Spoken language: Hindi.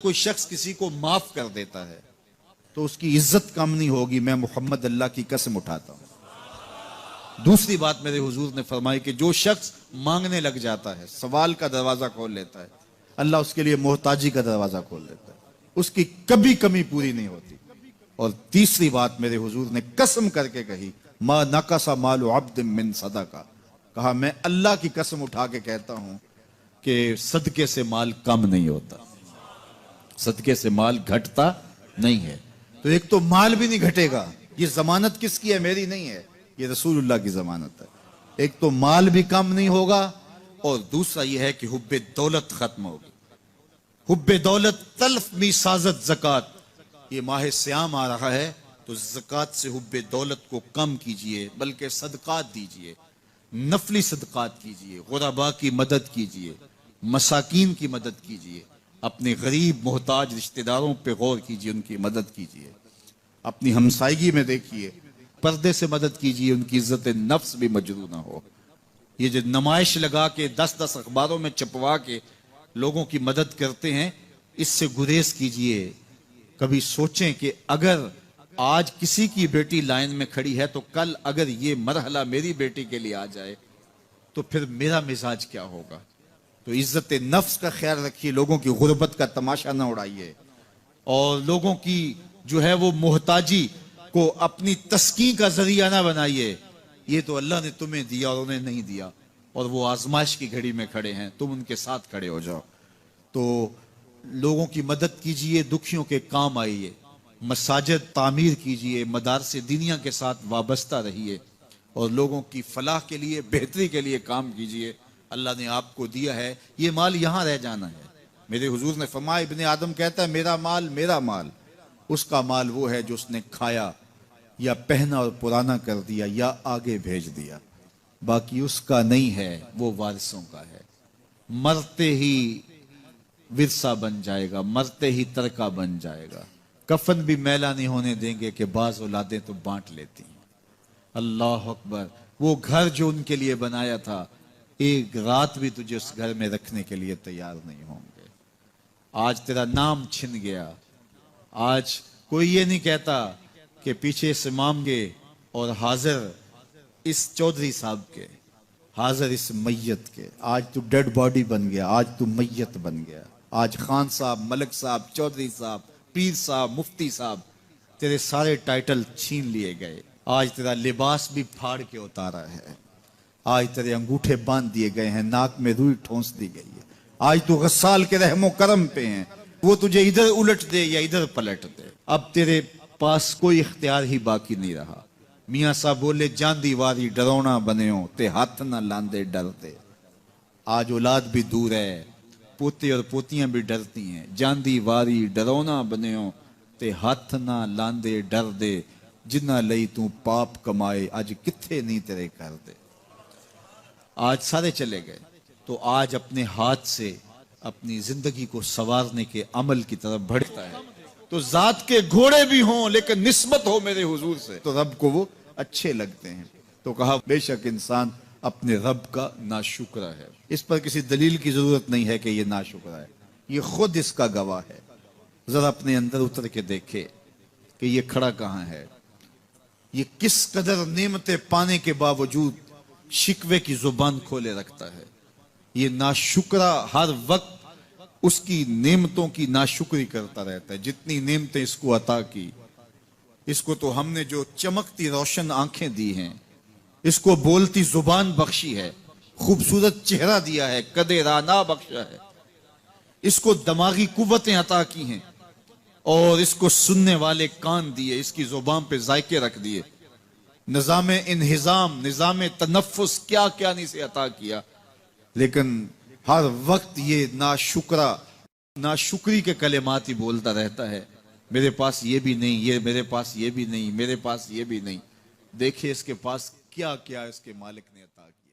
कोई शख्स किसी को माफ कर देता है तो उसकी इज्जत कम नहीं होगी, मैं मोहम्मद अल्लाह की कसम उठाता हूं। दूसरी बात मेरे हुजूर ने फरमाई कि जो शख्स मांगने लग जाता है, सवाल का दरवाजा खोल लेता है, अल्लाह उसके लिए मोहताजी का दरवाजा खोल देता है, उसकी कभी कमी पूरी नहीं होती। और तीसरी बात मेरे हुजूर ने कसम करके कही, मा नकसा मालु अब्द मिन सदका, कहा मैं अल्लाह की कसम उठा के कहता हूं कि सदके से माल कम नहीं होता, सदके से माल घटता नहीं है। तो एक तो माल भी नहीं घटेगा, ये जमानत किसकी है? मेरी नहीं है, ये रसूलुल्लाह की जमानत है। एक तो माल भी कम नहीं होगा और दूसरा यह है कि हुब्बे दौलत खत्म होगी। हुब्बे दौलत तल्फ मी साजत ज़कात, ये माह सियाम आ रहा है तो ज़कात से हुब्बे दौलत को कम कीजिए, बल्कि सदकात दीजिए, नफली सदकात कीजिए, गुरबा की मदद कीजिए, मसाकीन की मदद कीजिए, अपने गरीब मोहताज रिश्तेदारों पे गौर कीजिए, उनकी मदद कीजिए, अपनी हमसायगी में देखिए, पर्दे से मदद कीजिए, उनकी इज्जत नफ्स भी मजरू ना हो। ये जो नुमाइश लगा के 10-10 अखबारों में छपवा के लोगों की मदद करते हैं, इससे गुरेज कीजिए। कभी सोचें कि अगर आज किसी की बेटी लाइन में खड़ी है तो कल अगर ये मरहला मेरी बेटी के लिए आ जाए तो फिर मेरा मिजाज क्या होगा। तो इज्जत नफ्स का ख्याल रखिए, लोगों की गुर्बत का तमाशा ना उड़ाइए और लोगों की जो है वो मोहताजी को अपनी तस्कीन का जरिया ना बनाइए। ये तो अल्लाह ने तुम्हें दिया और उन्हें नहीं दिया, और वो आजमाइश की घड़ी में खड़े हैं, तुम उनके साथ खड़े हो जाओ। तो लोगों की मदद कीजिए, दुखियों के काम आइए, मसाजिद तामीर कीजिए, मदारसे दीनिया के साथ वाबस्ता रहिए और लोगों की फलाह के लिए, बेहतरी के लिए काम कीजिए। अल्लाह ने आपको दिया है, ये माल यहां रह जाना है। मेरे हुजूर ने फरमाया, इब्ने आदम कहता है मेरा माल मेरा माल, उसका माल वो है जो उसने खाया या पहना और पुराना कर दिया या आगे भेज दिया, बाकी उसका नहीं है, वो वारिसों का है। मरते ही विरसा बन जाएगा, मरते ही तरका बन जाएगा। कफन भी मैला नहीं होने देंगे कि बाज औलादें तो बांट लेती हैं। अल्लाह अकबर। वो घर जो उनके लिए बनाया था, एक रात भी तुझे उस घर में रखने के लिए तैयार नहीं होंगे। आज तेरा नाम छिन गया। आज कोई ये नहीं कहता कि पीछे से मामगे और हाजिर इस चौधरी साहब के, हाजिर इस मैयत के। आज तू डेड बॉडी बन गया, आज तू मैयत बन गया। आज खान साहब, मलक साहब, चौधरी साहब, पीर साहब, मुफ्ती साहब, तेरे सारे टाइटल छीन लिए गए। आज तेरा लिबास भी फाड़ के उतारा है। आज तेरे अंगूठे बांध दिए गए हैं, नाक में रुई ठोंस दी गई है। आज तू गस्साल के रहमो करम पे हैं, वो तुझे इधर उलट दे या इधर पलट दे। अब तेरे पास कोई इख्तियार ही बाकी नहीं रहा। मियाँ साहब बोले, जांदी वारी डरौना बने हो ते हाथ ना लांदे डरते। आज औलाद भी दूर है, पोते और पोतियां भी डरती हैं। जांदी वारी डरौना बने हो ते हाथ ना लांदे डर दे, जिन्ना लई तू पाप कमाए अज किथे नहीं तेरे कर दे। आज सारे चले गए, तो आज अपने हाथ से अपनी जिंदगी को संवारने के अमल की तरफ बढ़ता है। तो जात के घोड़े भी हों लेकिन निस्बत हो मेरे हुजूर से, तो रब को वो अच्छे लगते हैं। तो कहा, बेशक इंसान अपने रब का नाशुक्र है। इस पर किसी दलील की जरूरत नहीं है कि ये नाशुक्र है, ये खुद इसका गवाह है। जरा अपने अंदर उतर के देखे कि ये खड़ा कहां है, ये किस कदर नेमतें पाने के बावजूद शिकवे की जुबान खोले रखता है। ये नाशुक्रा हर वक्त उसकी नेमतों की नाशुक्री करता रहता है। जितनी नेमतें इसको अता की, इसको तो हमने जो चमकती रोशन आंखें दी हैं, इसको बोलती जुबान बख्शी है, खूबसूरत चेहरा दिया है, कदे राना बख्शा है, इसको दिमागी कुव्वतें अता की हैं और इसको सुनने वाले कान दिए, इसकी जुबान पे जायके रख दिए। निजाम इन्हिजाम, निजाम तनफ्फुस, क्या क्या नहीं से अता किया। लेकिन हर वक्त ये नाशुक्रा, नाशुक्री के कलेमात ही बोलता रहता है। मेरे पास ये भी नहीं, ये मेरे पास ये भी नहीं, मेरे पास ये भी नहीं। देखिए इसके पास क्या क्या इसके मालिक ने अता किया।